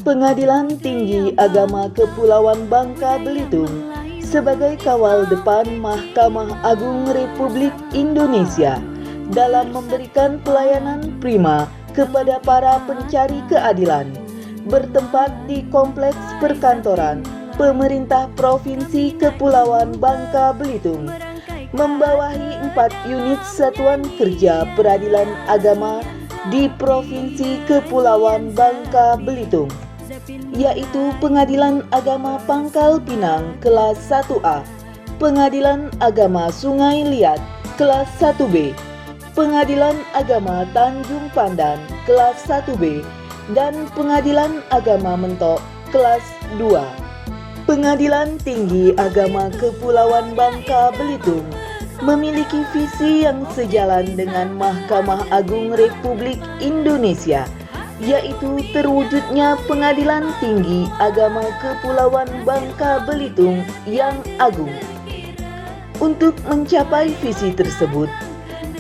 Pengadilan Tinggi Agama Kepulauan Bangka Belitung sebagai kawal depan Mahkamah Agung Republik Indonesia dalam memberikan pelayanan prima kepada para pencari keadilan, bertempat di Kompleks Perkantoran Pemerintah Provinsi Kepulauan Bangka Belitung, membawahi 4 unit satuan kerja peradilan agama di Provinsi Kepulauan Bangka Belitung, yaitu Pengadilan Agama Pangkal Pinang kelas 1A, Pengadilan Agama Sungai Liat kelas 1B, Pengadilan Agama Tanjung Pandan kelas 1B, dan Pengadilan Agama Mentok kelas 2. Pengadilan Tinggi Agama Kepulauan Bangka Belitung memiliki visi yang sejalan dengan Mahkamah Agung Republik Indonesia, yaitu terwujudnya Pengadilan Tinggi Agama Kepulauan Bangka Belitung yang agung. Untuk mencapai visi tersebut,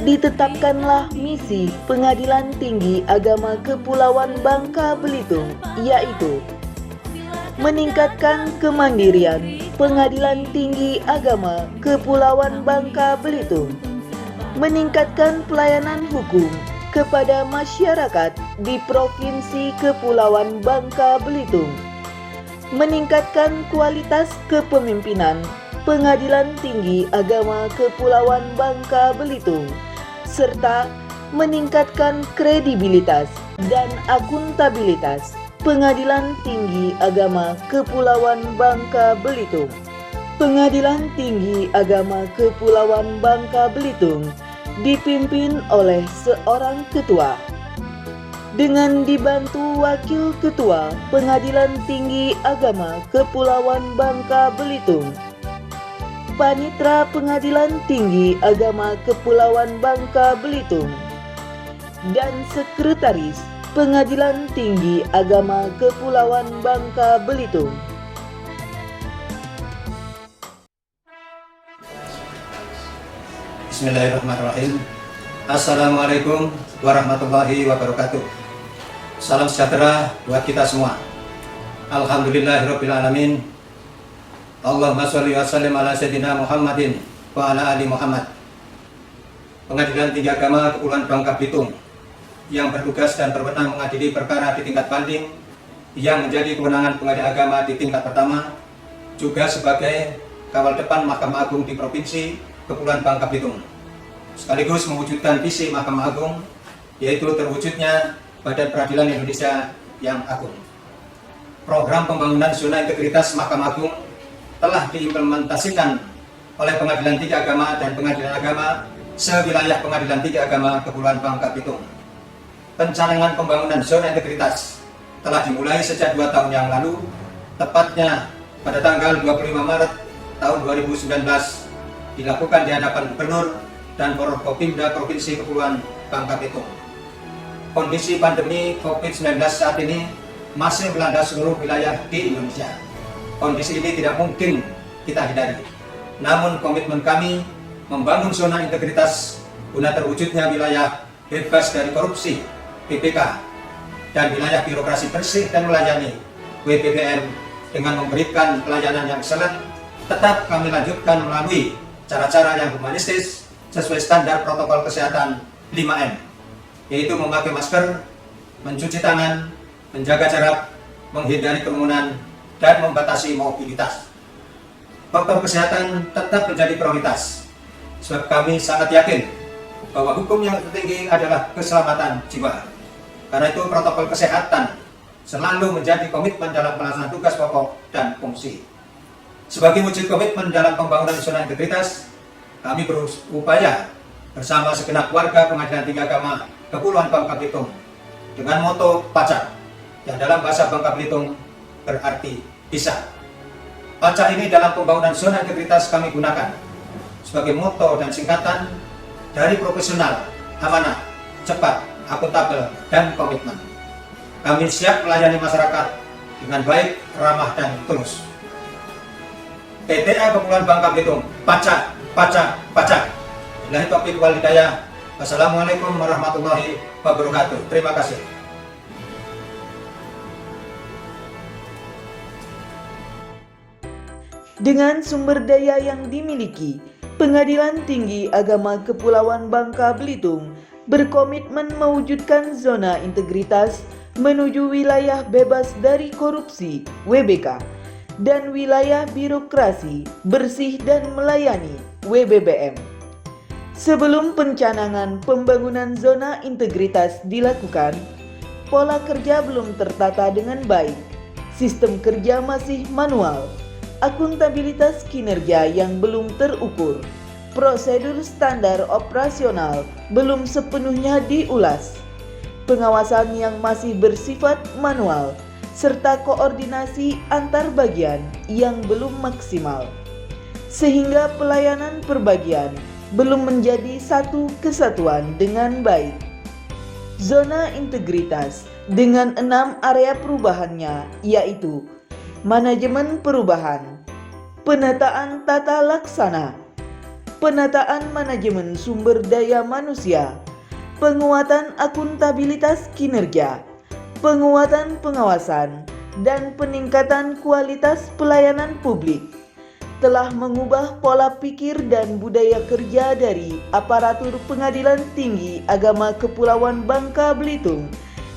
ditetapkanlah misi Pengadilan Tinggi Agama Kepulauan Bangka Belitung, yaitu meningkatkan kemandirian Pengadilan Tinggi Agama Kepulauan Bangka Belitung, meningkatkan pelayanan hukum kepada masyarakat di Provinsi Kepulauan Bangka Belitung, meningkatkan kualitas kepemimpinan Pengadilan Tinggi Agama Kepulauan Bangka Belitung, serta meningkatkan kredibilitas dan akuntabilitas Pengadilan Tinggi Agama Kepulauan Bangka Belitung. Pengadilan Tinggi Agama Kepulauan Bangka Belitung dipimpin oleh seorang ketua, dengan dibantu wakil ketua Pengadilan Tinggi Agama Kepulauan Bangka Belitung, Panitra Pengadilan Tinggi Agama Kepulauan Bangka Belitung, dan Sekretaris Pengadilan Tinggi Agama Kepulauan Bangka Belitung. Bismillahirrahmanirrahim. Assalamualaikum warahmatullahi wabarakatuh. Salam sejahtera buat kita semua. Alhamdulillahirabbil alamin. Allahumma sholli wa sallim ala sayyidina Muhammadin wa ala ali Muhammad. Pengadilan Tinggi Agama Kepulauan Bangka Belitung yang bertugas dan berwenang mengadili perkara di tingkat banding yang menjadi kewenangan pengadilan agama di tingkat pertama, juga sebagai kawal depan Mahkamah Agung di Provinsi Kepulauan Bangka Belitung, sekaligus mewujudkan visi Mahkamah Agung, yaitu terwujudnya Badan Peradilan Indonesia yang agung. Program pembangunan zona integritas Mahkamah Agung telah diimplementasikan oleh Pengadilan Tinggi Agama dan Pengadilan Agama sewilayah Pengadilan Tinggi Agama Kepulauan Bangka Belitung. Pencanangan pembangunan zona integritas telah dimulai sejak 2 tahun yang lalu, tepatnya pada tanggal 25 Maret tahun 2019, dilakukan di hadapan Gubernur dan Forkopimda Provinsi Kepulauan Bangka Belitung. Kondisi pandemi COVID-19 saat ini masih melanda seluruh wilayah di Indonesia. Kondisi ini tidak mungkin kita hindari. Namun komitmen kami membangun zona integritas guna terwujudnya wilayah bebas dari korupsi BPK dan wilayah birokrasi bersih dan melayani WBBM dengan memberikan pelayanan yang excellent, tetap kami lanjutkan melalui cara-cara yang humanistis sesuai standar protokol kesehatan 5M, yaitu memakai masker, mencuci tangan, menjaga jarak, menghindari kerumunan, dan membatasi mobilitas. Faktor kesehatan tetap menjadi prioritas, sebab kami sangat yakin bahwa hukum yang tertinggi adalah keselamatan jiwa. Karena itu protokol kesehatan selalu menjadi komitmen dalam pelaksanaan tugas pokok dan fungsi. Sebagai wujud komitmen dalam pembangunan zona integritas, kami berupaya bersama segenap warga Pengadilan Tinggi Agama Kepulauan Bangka Belitung dengan moto PACA, yang dalam bahasa Bangka Belitung berarti bisa. PACA ini dalam pembangunan zona integritas kami gunakan sebagai moto dan singkatan dari profesional, amanah, cepat, akuntabel, dan komitmen. Kami siap melayani masyarakat dengan baik, ramah, dan tulus. PTA Kepulauan Bangka Belitung, PACA, PACA, PACA. Billahi taufiq wal hidayah. Wassalamualaikum warahmatullahi wabarakatuh. Terima kasih. Dengan sumber daya yang dimiliki, Pengadilan Tinggi Agama Kepulauan Bangka Belitung berkomitmen mewujudkan zona integritas menuju wilayah bebas dari korupsi (WBK) dan wilayah birokrasi bersih dan melayani (WBBM). Sebelum pencanangan pembangunan zona integritas dilakukan, pola kerja belum tertata dengan baik, sistem kerja masih manual, akuntabilitas kinerja yang belum terukur, prosedur standar operasional belum sepenuhnya diulas, pengawasan yang masih bersifat manual, serta koordinasi antar bagian yang belum maksimal, sehingga pelayanan perbagian belum menjadi satu kesatuan dengan baik. Zona integritas dengan 6 area perubahannya, yaitu manajemen perubahan, penataan tata laksana, penataan manajemen sumber daya manusia, penguatan akuntabilitas kinerja, penguatan pengawasan, dan peningkatan kualitas pelayanan publik, telah mengubah pola pikir dan budaya kerja dari aparatur Pengadilan Tinggi Agama Kepulauan Bangka Belitung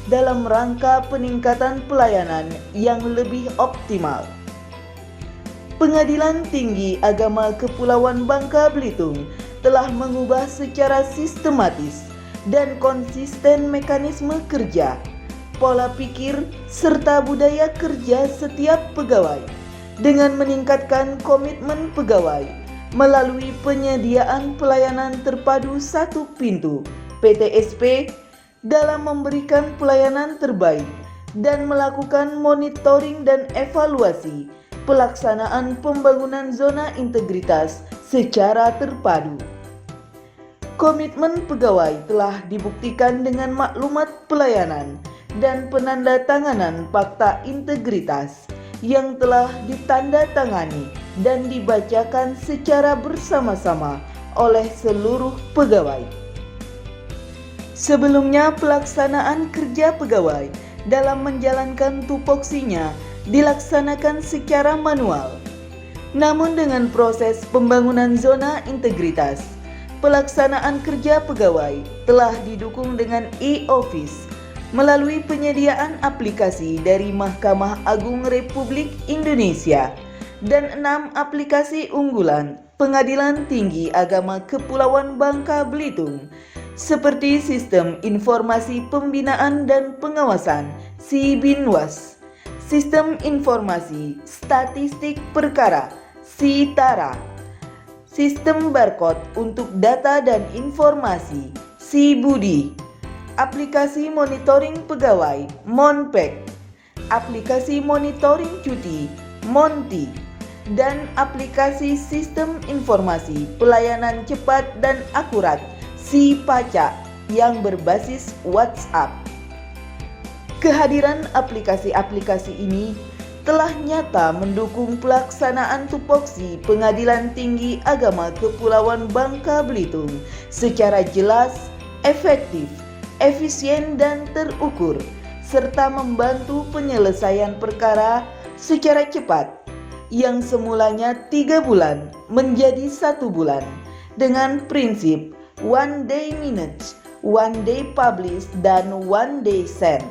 dalam rangka peningkatan pelayanan yang lebih optimal. Pengadilan Tinggi Agama Kepulauan Bangka Belitung telah mengubah secara sistematis dan konsisten mekanisme kerja, pola pikir, serta budaya kerja setiap pegawai dengan meningkatkan komitmen pegawai melalui penyediaan pelayanan terpadu satu pintu (PTSP) dalam memberikan pelayanan terbaik dan melakukan monitoring dan evaluasi pelaksanaan pembangunan zona integritas secara terpadu. Komitmen pegawai telah dibuktikan dengan maklumat pelayanan dan penandatanganan fakta integritas yang telah ditandatangani dan dibacakan secara bersama-sama oleh seluruh pegawai. Sebelumnya, pelaksanaan kerja pegawai dalam menjalankan tupoksinya dilaksanakan secara manual. Namun dengan proses pembangunan zona integritas, pelaksanaan kerja pegawai telah didukung dengan e-office melalui penyediaan aplikasi dari Mahkamah Agung Republik Indonesia dan 6 aplikasi unggulan Pengadilan Tinggi Agama Kepulauan Bangka Belitung seperti Sistem Informasi Pembinaan dan Pengawasan (SIBINWAS), Sistem Informasi Statistik Perkara (SITARA), Sistem Barcode untuk Data dan Informasi (SIBUDI), aplikasi monitoring pegawai (MONPEG), aplikasi monitoring cuti (MONTI), dan aplikasi sistem informasi pelayanan cepat dan akurat (SIPACA) yang berbasis WhatsApp. Kehadiran aplikasi-aplikasi ini telah nyata mendukung pelaksanaan tupoksi Pengadilan Tinggi Agama Kepulauan Bangka Belitung secara jelas, efektif, efisien dan terukur, serta membantu penyelesaian perkara secara cepat yang semulanya 3 bulan menjadi 1 bulan dengan prinsip one day minutes, one day publish, dan one day send.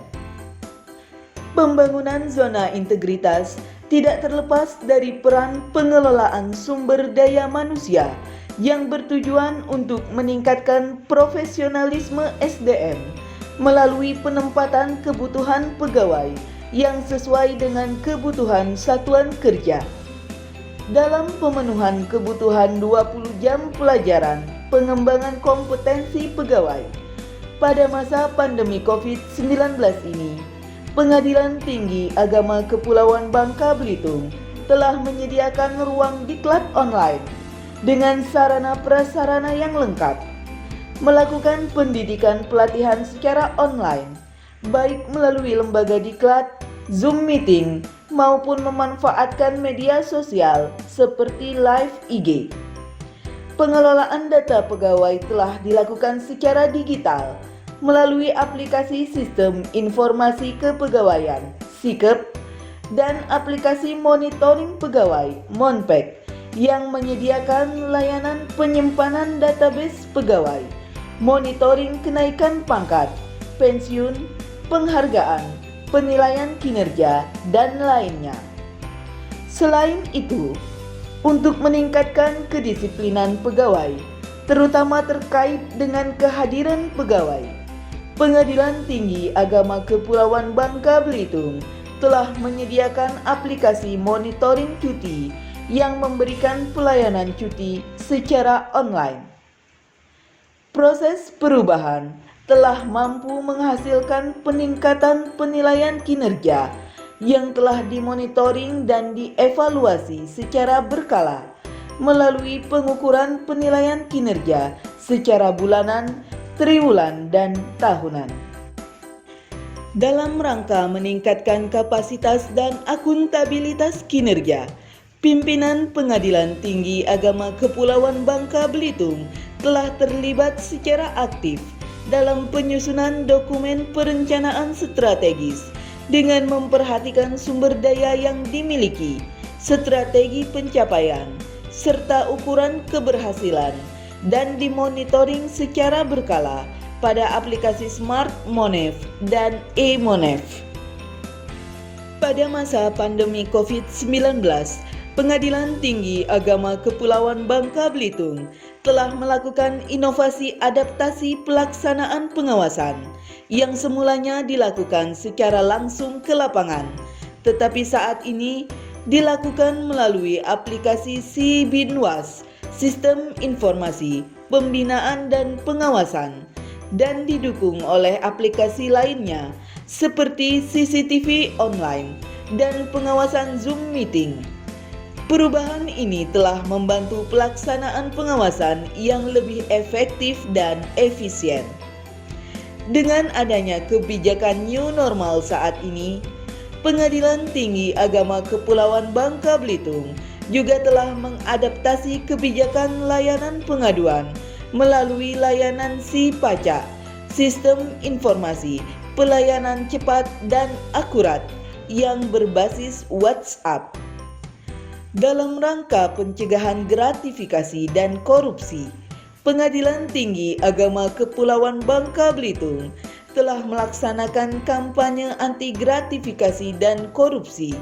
Pembangunan zona integritas tidak terlepas dari peran pengelolaan sumber daya manusia yang bertujuan untuk meningkatkan profesionalisme SDM melalui penempatan kebutuhan pegawai yang sesuai dengan kebutuhan satuan kerja. Dalam pemenuhan kebutuhan 20 jam pelajaran pengembangan kompetensi pegawai pada masa pandemi COVID-19 ini, Pengadilan Tinggi Agama Kepulauan Bangka Belitung telah menyediakan ruang diklat online dengan sarana prasarana yang lengkap, melakukan pendidikan pelatihan secara online, baik melalui lembaga diklat, Zoom meeting, maupun memanfaatkan media sosial seperti live IG. Pengelolaan data pegawai telah dilakukan secara digital melalui aplikasi Sistem Informasi Kepegawaian (SIKEP) dan aplikasi monitoring pegawai Monpek yang menyediakan layanan penyimpanan database pegawai, monitoring kenaikan pangkat, pensiun, penghargaan, penilaian kinerja, dan lainnya. Selain itu, untuk meningkatkan kedisiplinan pegawai, terutama terkait dengan kehadiran pegawai, Pengadilan Tinggi Agama Kepulauan Bangka Belitung telah menyediakan aplikasi monitoring cuti yang memberikan pelayanan cuti secara online. Proses perubahan telah mampu menghasilkan peningkatan penilaian kinerja yang telah dimonitoring dan dievaluasi secara berkala melalui pengukuran penilaian kinerja secara bulanan, triwulan, dan tahunan. Dalam rangka meningkatkan kapasitas dan akuntabilitas kinerja, pimpinan Pengadilan Tinggi Agama Kepulauan Bangka Belitung telah terlibat secara aktif dalam penyusunan dokumen perencanaan strategis dengan memperhatikan sumber daya yang dimiliki, strategi pencapaian, serta ukuran keberhasilan, dan dimonitoring secara berkala pada aplikasi Smart Monef dan e-Monef. Pada masa pandemi COVID-19, Pengadilan Tinggi Agama Kepulauan Bangka Belitung telah melakukan inovasi adaptasi pelaksanaan pengawasan yang semulanya dilakukan secara langsung ke lapangan, tetapi saat ini dilakukan melalui aplikasi SIBINWAS, Sistem Informasi, Pembinaan dan Pengawasan, dan didukung oleh aplikasi lainnya seperti CCTV online dan pengawasan Zoom Meeting. Perubahan ini telah membantu pelaksanaan pengawasan yang lebih efektif dan efisien. Dengan adanya kebijakan new normal saat ini, Pengadilan Tinggi Agama Kepulauan Bangka Belitung juga telah mengadaptasi kebijakan layanan pengaduan melalui layanan SIPACA, Sistem Informasi Pelayanan Cepat dan Akurat yang berbasis WhatsApp. Dalam rangka pencegahan gratifikasi dan korupsi, Pengadilan Tinggi Agama Kepulauan Bangka Belitung telah melaksanakan kampanye anti gratifikasi dan korupsi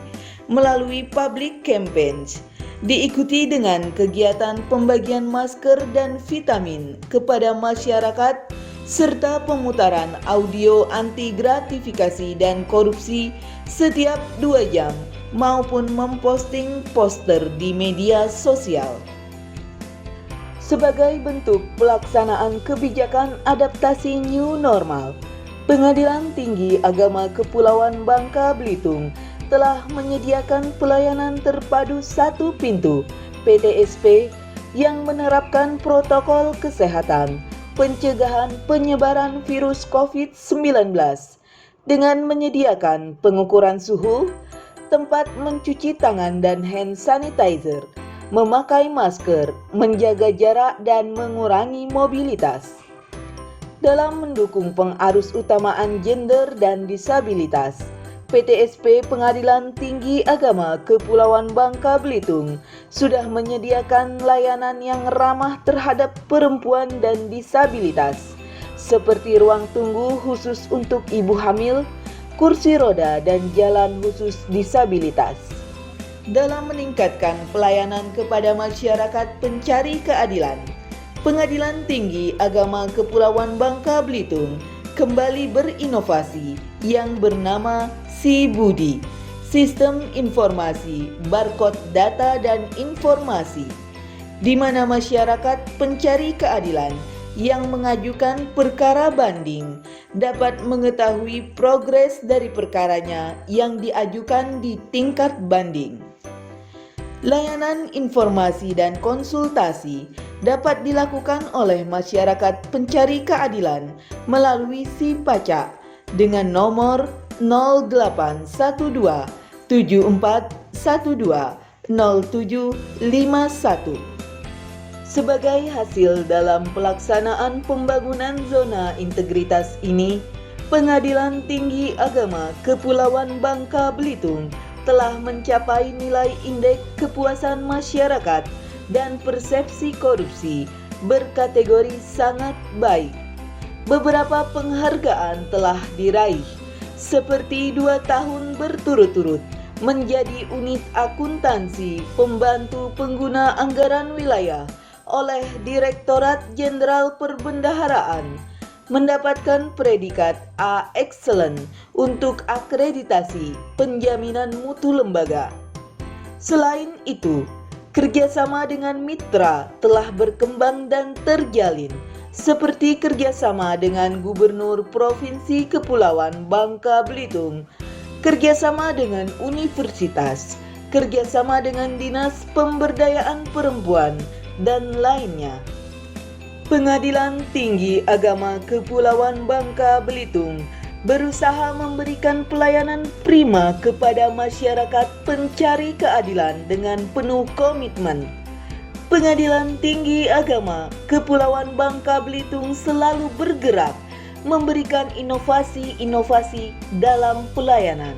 melalui public campaigns, diikuti dengan kegiatan pembagian masker dan vitamin kepada masyarakat serta pemutaran audio anti gratifikasi dan korupsi setiap 2 jam maupun memposting poster di media sosial. Sebagai bentuk pelaksanaan kebijakan adaptasi new normal, Pengadilan Tinggi Agama Kepulauan Bangka Belitung telah menyediakan pelayanan terpadu satu pintu PTSP yang menerapkan protokol kesehatan pencegahan penyebaran virus COVID-19 dengan menyediakan pengukuran suhu, tempat mencuci tangan dan hand sanitizer, memakai masker, menjaga jarak, dan mengurangi mobilitas. Dalam mendukung pengarus utamaan gender dan disabilitas, PTSP Pengadilan Tinggi Agama Kepulauan Bangka Belitung sudah menyediakan layanan yang ramah terhadap perempuan dan disabilitas, seperti ruang tunggu khusus untuk ibu hamil, kursi roda, dan jalan khusus disabilitas. Dalam meningkatkan pelayanan kepada masyarakat pencari keadilan, Pengadilan Tinggi Agama Kepulauan Bangka Belitung kembali berinovasi yang bernama SIBUDI, Sistem Informasi Barcode Data dan Informasi, di mana masyarakat pencari keadilan yang mengajukan perkara banding dapat mengetahui progres dari perkaranya yang diajukan di tingkat banding. Layanan informasi dan konsultasi dapat dilakukan oleh masyarakat pencari keadilan melalui SIPACA dengan nomor 0812 7412 0751. Sebagai hasil dalam pelaksanaan pembangunan zona integritas ini, Pengadilan Tinggi Agama Kepulauan Bangka Belitung telah mencapai nilai indeks kepuasan masyarakat dan persepsi korupsi berkategori sangat baik. Beberapa penghargaan telah diraih, seperti 2 tahun berturut-turut menjadi unit akuntansi pembantu pengguna anggaran wilayah oleh Direktorat Jenderal Perbendaharaan, mendapatkan predikat A Excellent untuk akreditasi penjaminan mutu lembaga. Selain itu, kerjasama dengan mitra telah berkembang dan terjalin, seperti kerjasama dengan Gubernur Provinsi Kepulauan Bangka Belitung, kerjasama dengan universitas, kerjasama dengan Dinas Pemberdayaan Perempuan, dan lainnya. Pengadilan Tinggi Agama Kepulauan Bangka Belitung berusaha memberikan pelayanan prima kepada masyarakat pencari keadilan dengan penuh komitmen. Pengadilan Tinggi Agama Kepulauan Bangka Belitung selalu bergerak memberikan inovasi-inovasi dalam pelayanan.